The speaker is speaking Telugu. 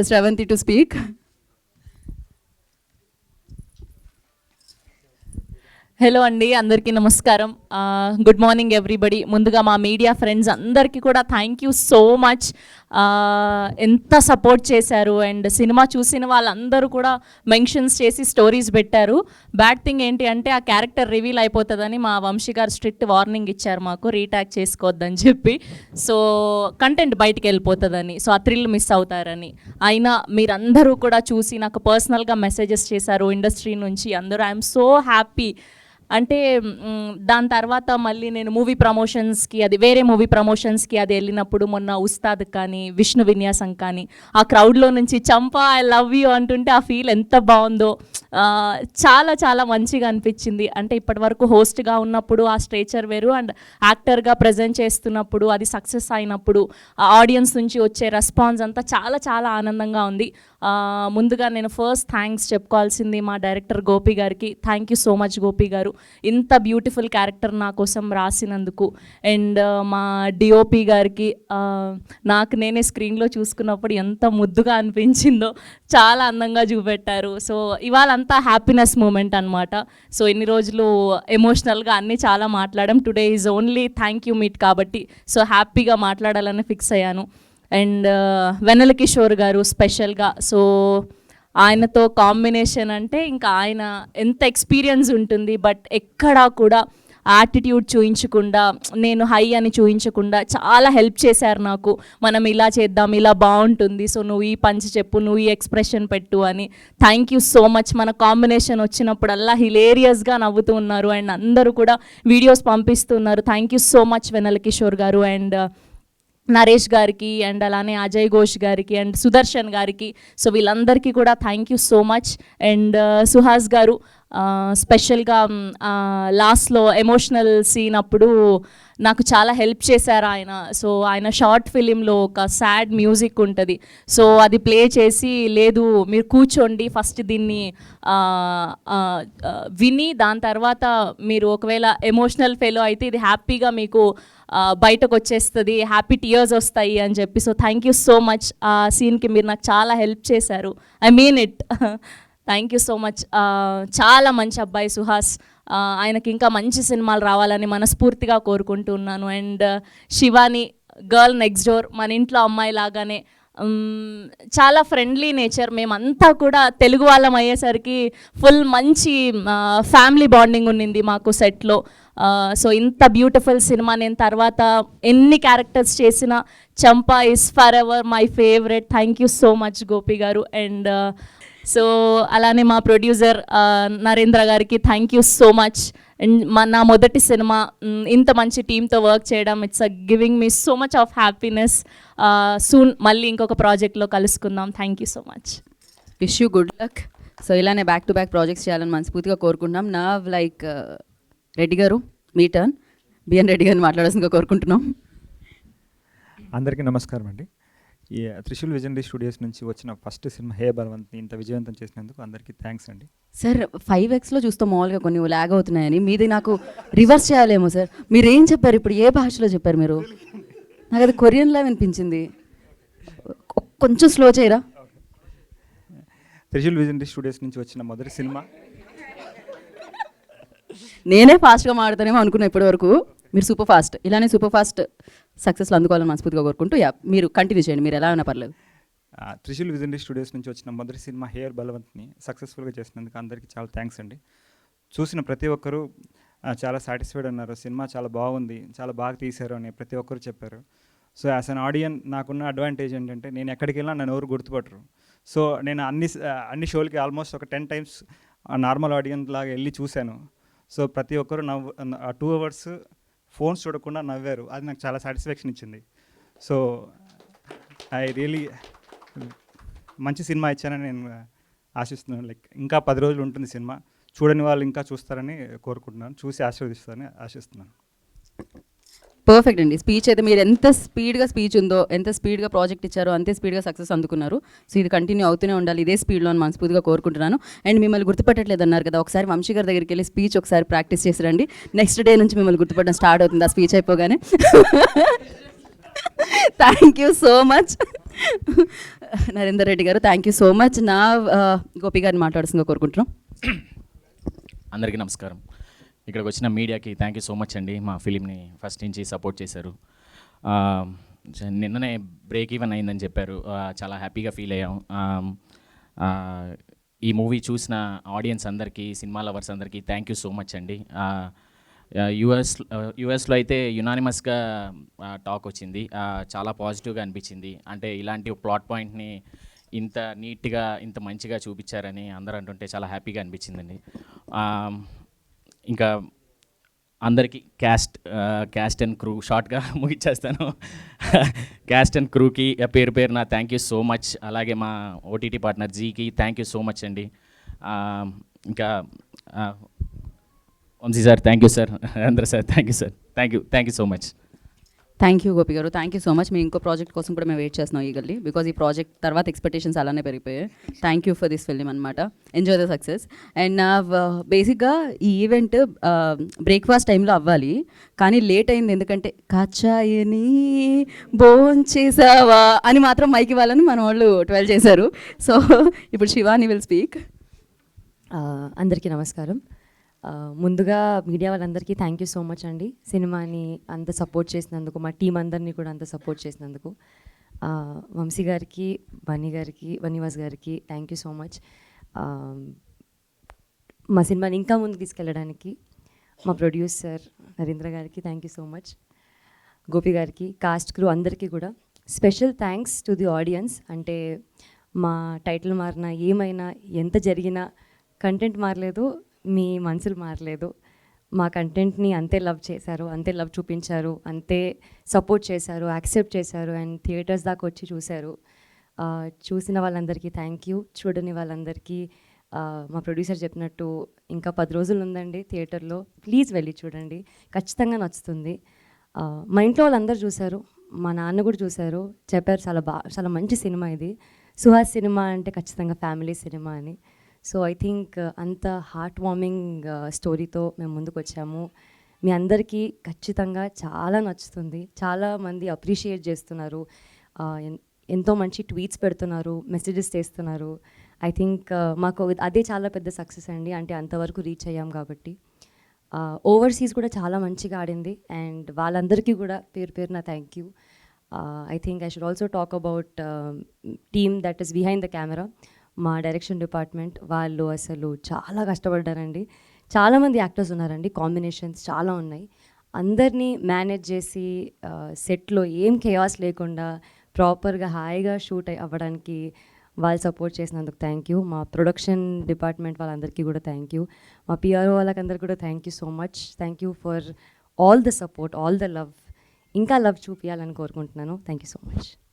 Shravanti to speak. హలో అండి, అందరికీ నమస్కారం. Good morning everybody. ముందుగా మా మీడియా ఫ్రెండ్స్ అందరికీ కూడా థ్యాంక్ యూ సో మచ్. ఎంత సపోర్ట్ చేశారు అండ్ సినిమా చూసిన వాళ్ళందరూ కూడా మెన్షన్స్ చేసి స్టోరీస్ పెట్టారు. బ్యాడ్ థింగ్ ఏంటి అంటే ఆ క్యారెక్టర్ రివీల్ అయిపోతుందని మా వంశీ గారు స్ట్రిక్ట్ వార్నింగ్ ఇచ్చారు మాకు, రీటాక్ చేసుకోవద్దని చెప్పి. సో కంటెంట్ బయటికి వెళ్ళిపోతుందని, సో ఆ థ్రిల్ మిస్ అవుతారని. అయినా మీరందరూ కూడా చూసి నాకు పర్సనల్గా మెసేజెస్ చేశారు ఇండస్ట్రీ నుంచి అందరూ. I'm so happy. అంటే దాని తర్వాత మళ్ళీ నేను మూవీ ప్రమోషన్స్కి, అది వేరే మూవీ ప్రమోషన్స్కి అది వెళ్ళినప్పుడు మొన్న ఉస్తాద్ కానీ విష్ణు విన్యాసం కానీ ఆ క్రౌడ్లో నుంచి చంపా ఐ లవ్ యూ అంటుంటే ఆ ఫీల్ ఎంత బాగుందో, చాలా చాలా మంచిగా అనిపించింది. అంటే ఇప్పటి వరకు హోస్ట్గా ఉన్నప్పుడు ఆ స్ట్రేచర్ వేరు, అండ్ యాక్టర్గా ప్రజెంట్ చేస్తున్నప్పుడు అది సక్సెస్ అయినప్పుడు ఆడియన్స్ నుంచి వచ్చే రెస్పాన్స్ అంతా చాలా చాలా ఆనందంగా ఉంది. ముందుగా నేను ఫస్ట్ థ్యాంక్స్ చెప్పుకోవాల్సింది మా డైరెక్టర్ గోపి గారికి. Thank you so much Gopi గారు, ఇంత బ్యూటిఫుల్ క్యారెక్టర్ నా కోసం రాసినందుకు. అండ్ మా డిఓపి గారికి, నాకు నేనే స్క్రీన్లో చూసుకున్నప్పుడు ఎంత ముద్దుగా అనిపించిందో, చాలా అందంగా చూపెట్టారు. సో ఇవాళ అంతా హ్యాపీనెస్ మూమెంట్ అనమాట. సో ఇన్ని రోజులు ఎమోషనల్గా అన్నీ చాలా మాట్లాడాం. Today is only thank you meet కాబట్టి సో హ్యాపీగా మాట్లాడాలని ఫిక్స్ అయ్యాను. అండ్ వెన్నెల కిషోర్ గారు స్పెషల్గా, సో ఆయనతో కాంబినేషన్ అంటే ఇంకా ఆయన ఎంత ఎక్స్పీరియన్స్ ఉంటుంది, బట్ ఎక్కడా కూడా యాటిట్యూడ్ చూయించకుండా, నేను హై అని చూయించకుండా చాలా హెల్ప్ చేశారు నాకు. మనం ఇలా చేద్దాం, ఇలా బాగుంటుంది, సో నువ్వు ఈ పంచ్ చెప్పు, నువ్వు ఈ ఎక్స్ప్రెషన్ పెట్టు అని. Thank you so much. మన కాంబినేషన్ వచ్చినప్పుడల్లా హిలేరియస్గా నవ్వుతూ ఉన్నారు అండ్ అందరూ కూడా వీడియోస్ పంపిస్తున్నారు. థ్యాంక్ యూ సో మచ్ వెన్నెల కిషోర్ గారు అండ్ నరేష్ గారికి అండ్ అలానే అజయ్ ఘోష్ గారికి అండ్ సుదర్శన్ గారికి. సో వీళ్ళందరికీ కూడా thank you so much. And Suhas గారు స్పెషల్గా లాస్ట్లో ఎమోషనల్ సీన్ అప్పుడు నాకు చాలా హెల్ప్ చేశారు ఆయన. సో ఆయన షార్ట్ ఫిలింలో ఒక సాడ్ మ్యూజిక్ ఉంటుంది, సో అది ప్లే చేసి, లేదు మీరు కూర్చోండి ఫస్ట్ దీన్ని విని దాని తర్వాత మీరు ఒకవేళ ఎమోషనల్ ఫెలో అయితే ఇది హ్యాపీగా మీకు బయటకు వచ్చేస్తుంది, హ్యాపీ టీయర్స్ వస్తాయి అని చెప్పి. So thank you so much. ఆ సీన్కి మీరు నాకు చాలా హెల్ప్ చేశారు, I mean it. Thank you so much. చాలా మంచి అబ్బాయి సుహాస్, ఆయనకి ఇంకా మంచి సినిమాలు రావాలని మనస్ఫూర్తిగా కోరుకుంటున్నాను. And Shivani girl next door, మన ఇంట్లో అమ్మాయి లాగానే చాలా ఫ్రెండ్లీ నేచర్. మేమంతా కూడా తెలుగు వాళ్ళం అయ్యేసరికి ఫుల్ మంచి ఫ్యామిలీ బాండింగ్ ఉన్నింది మాకు సెట్లో. సో ఇంత బ్యూటిఫుల్ సినిమా నేను తర్వాత ఎన్ని క్యారెక్టర్స్ చేసినా చంపా is for ever my favourite. Thank you so much Gopi గారు. అండ్ సో అలానే మా ప్రొడ్యూసర్ నరేంద్ర గారికి thank you so much. And నా మొదటి సినిమా ఇంత మంచి టీంతో వర్క్ చేయడం, it's giving me so much of happiness. Soon మళ్ళీ ఇంకొక ప్రాజెక్ట్లో కలుసుకుందాం. Thank you so much. Wish you good luck. So ఇలానే బ్యాక్ టు బ్యాక్ ప్రాజెక్ట్స్ చేయాలని మనస్ఫూర్తిగా కోరుకుంటున్నాం. నా లైక్ రెడ్డి గారు, మీ టర్న్. బిఎన్ రెడ్డి గారిని మాట్లాడాల్సిందిగా కోరుకుంటున్నాం. అందరికీ నమస్కారం అండి. ఈ త్రిశూల్ విజనరీ స్టూడియోస్ నుంచి వచ్చిన ఫస్ట్ సినిమా హే బలవంత్ని ఇంత విజయవంతం చేసినందుకు అందరికీ థ్యాంక్స్ అండి. సార్ 5Xలో చూస్తాం మామూలుగా కొన్ని ల్యాగ్ అవుతున్నాయని, మీది నాకు రివర్స్ చేయాలేమో సార్. మీరు ఏం చెప్పారు ఇప్పుడు, ఏ భాషలో చెప్పారు మీరు? నాకు అది కొరియన్లా వినిపించింది, కొంచెం స్లో చేయరా? త్రిశూల్ విజనరీ స్టూడియోస్ నుంచి వచ్చిన మొదటి సినిమా. నేనే ఫాస్ట్గా మాడతానేమో అనుకున్నా ఇప్పటి వరకు, మీరు సూపర్ ఫాస్ట్. ఇలానే సూపర్ ఫాస్ట్ సక్సెస్లో అందుకోవాలని మనస్ఫూర్తిగా కోరుకుంటూ మీరు కంటిన్యూ చేయండి, మీరు ఎలా అయినా పర్లేదు. త్రిశూల్ విజనరీ స్టూడియోస్ నుంచి వచ్చిన మొదటి సినిమా హే బలవంత్ని సక్సెస్ఫుల్గా చేసినందుకు అందరికీ చాలా థ్యాంక్స్ అండి. చూసిన ప్రతి ఒక్కరూ చాలా సాటిస్ఫైడ్ అన్నారు, సినిమా చాలా బాగుంది, చాలా బాగా తీశారు అని ప్రతి ఒక్కరు చెప్పారు. సో యాజ్ అన్ ఆడియన్ నాకున్న అడ్వాంటేజ్ ఏంటంటే నేను ఎక్కడికి వెళ్ళినా నన్ను ఎవరు గుర్తుపట్టరు. సో నేను అన్ని షోలకి ఆల్మోస్ట్ ఒక 10 times నార్మల్ ఆడియన్స్ లాగా వెళ్ళి చూశాను. సో ప్రతి ఒక్కరు 2 hours ఫోన్స్ చూడకుండా నవ్వారు, అది నాకు చాలా సాటిస్ఫాక్షన్ ఇచ్చింది. సో ఐ రియలీ మంచి సినిమా ఇచ్చానని నేను ఆశిస్తున్నాను. లైక్ ఇంకా 10 రోజులు ఉంటుంది సినిమా, చూడని వాళ్ళు ఇంకా చూస్తారని కోరుకుంటున్నాను, చూసి ఆశీర్వదిస్తారని ఆశిస్తున్నాను. పర్ఫెక్ట్ అండి. స్పీచ్ అయితే మీరు ఎంత స్పీడ్గా స్పీచ్ ఉందో, ఎంత స్పీడ్గా ప్రాజెక్ట్ ఇచ్చారో అంతే స్పీడ్గా సక్సెస్ అందుకున్నారు. సో ఇది కంటిన్యూ అవుతూనే ఉండాలి, ఇదే స్పీడ్లో అని మనస్ఫూర్తిగా కోరుకుంటున్నాను. అండ్ మిమ్మల్ని గుర్తుపట్టట్లేదు అన్నారు కదా, ఒకసారి వంశీ గారి దగ్గరికి వెళ్ళి స్పీచ్ ఒకసారి ప్రాక్టీస్ చేసి రండి. నెక్స్ట్ డే నుంచి మిమ్మల్ని గుర్తుపట్టడం స్టార్ట్ అవుతుంది ఆ స్పీచ్ అయిపోగానే. Thank you so much. Narender Reddy గారు థ్యాంక్ యూ సో మచ్. నా గోపి గారిని మాట్లాడుతుందిగా కోరుకుంటున్నాం. అందరికీ నమస్కారం. ఇక్కడికి వచ్చిన మీడియాకి థ్యాంక్ యూ సో మచ్ అండి. మా ఫిలింని ఫస్ట్ నుంచి సపోర్ట్ చేశారు. నిన్ననే బ్రేక్ ఈవెన్ అయిందని చెప్పారు. చాలా హ్యాపీగా ఫీల్ అయ్యాం. ఈ మూవీ చూసిన ఆడియన్స్ అందరికీ, సినిమా లవర్స్ అందరికీ థ్యాంక్ యూ సో మచ్ అండి. యుఎస్లో అయితే యునానిమస్గా టాక్ వచ్చింది. చాలా పాజిటివ్గా అనిపించింది. అంటే ఇలాంటి ప్లాట్ పాయింట్ని ఇంత నీట్గా ఇంత మంచిగా చూపించారని అందరూ అంటుంటే చాలా హ్యాపీగా అనిపించిందండి. ఇంకా అందరికీ క్యాస్ట్ అండ్ క్రూ షార్ట్గా ముగిచ్చేస్తాను. క్యాస్ట్ అండ్ క్రూకి పేరున థ్యాంక్ యూ సో మచ్. అలాగే మా ఓటీటీ పార్ట్నర్ జీకి థ్యాంక్ యూ సో మచ్ అండి. ఇంకా Vamsi sir thank you sir, అందరూ sir thank you sir, thank you so much. Thank you Gopi garu, thank you so much. మీ ఇంకో ప్రాజెక్ట్ కోసం కూడా మేము వెయిట్ చేస్తున్నాం ఈగల్లీ, బికాజ్ ఈ ప్రాజెక్ట్ తర్వాత ఎక్స్పెక్టేషన్స్ అలానే పెరిగిపోయాయి. Thank you for this film అనమాట. Enjoy the success. అండ్ బేసిక్గా ఈ ఈవెంట్ బ్రేక్ఫాస్ట్ టైంలో అవ్వాలి, కానీ లేట్ అయింది. ఎందుకంటే కాచాయని భోంచేసావా అని మాత్రం మైక్ ఇవ్వాలని మన వాళ్ళు 12 చేశారు. సో ఇప్పుడు శివాని విల్ స్పీక్. అందరికీ నమస్కారం. ముందుగా మీడియా వాళ్ళందరికీ థ్యాంక్ యూ సో మచ్ అండి. సినిమాని అంత సపోర్ట్ చేసినందుకు, మా టీం అందరినీ కూడా అంత సపోర్ట్ చేసినందుకు. వంశీ గారికి, బన్నీవాస్ గారికి థ్యాంక్ యూ సో మచ్. మా సినిమాని ఇంకా ముందుకు తీసుకెళ్ళడానికి మా ప్రొడ్యూసర్ నరేంద్ర గారికి thank you so much. Gopi గారికి, కాస్ట్ క్రూ అందరికీ కూడా special thanks to the audience. అంటే మా టైటిల్ మారినా, ఏమైనా, ఎంత జరిగినా కంటెంట్ మారలేదు, మీ మనసులు మారలేదు. మా కంటెంట్ని అంతే లవ్ చేశారు, అంతే లవ్ చూపించారు, అంతే సపోర్ట్ చేశారు, యాక్సెప్ట్ చేశారు అండ్ థియేటర్స్ దాకా వచ్చి చూశారు. చూసిన వాళ్ళందరికీ థ్యాంక్ యూ. చూడని వాళ్ళందరికీ మా ప్రొడ్యూసర్ చెప్పినట్టు ఇంకా 10 రోజులు ఉందండి థియేటర్లో. ప్లీజ్ వెళ్ళి చూడండి, ఖచ్చితంగా నచ్చుతుంది. మా ఇంట్లో వాళ్ళందరూ చూశారు, మా నాన్న కూడా చూశారు, చెప్పారు చాలా మంచి సినిమా ఇది, సుహాస్ సినిమా అంటే ఖచ్చితంగా ఫ్యామిలీ సినిమా అని. సో ఐ థింక్ అంత హార్ట్ వార్మింగ్ స్టోరీతో మేము ముందుకు వచ్చాము. మీ అందరికీ ఖచ్చితంగా చాలా నచ్చుతుంది. చాలామంది అప్రిషియేట్ చేస్తున్నారు, ఎంతో మంచి ట్వీట్స్ పెడుతున్నారు, మెసేజెస్ చేస్తున్నారు. ఐ థింక్ మాకు అదే చాలా పెద్ద సక్సెస్ అండి. అంటే అంతవరకు రీచ్ అయ్యాం కాబట్టి. ఓవర్సీస్ కూడా చాలా మంచిగా ఆడింది అండ్ వాళ్ళందరికీ కూడా పేరున thank you. I think I should also talk about team that is behind the camera. మా డైరెక్షన్ డిపార్ట్మెంట్ వాళ్ళు అసలు చాలా కష్టపడ్డారండి. చాలామంది యాక్టర్స్ ఉన్నారండి, కాంబినేషన్స్ చాలా ఉన్నాయి. అందరినీ మేనేజ్ చేసి సెట్లో ఏం కేయాస్ లేకుండా ప్రాపర్గా హాయిగా షూట్ అవ్వడానికి వాళ్ళు సపోర్ట్ చేసినందుకు థ్యాంక్ యూ. మా ప్రొడక్షన్ డిపార్ట్మెంట్ వాళ్ళందరికీ కూడా థ్యాంక్ యూ. మా పిఆర్ఓ వాళ్ళకందరికీ కూడా thank you so much. Thank you for all the support, all the love. ఇంకా లవ్ చూపించాలని కోరుకుంటున్నాను. Thank you so much.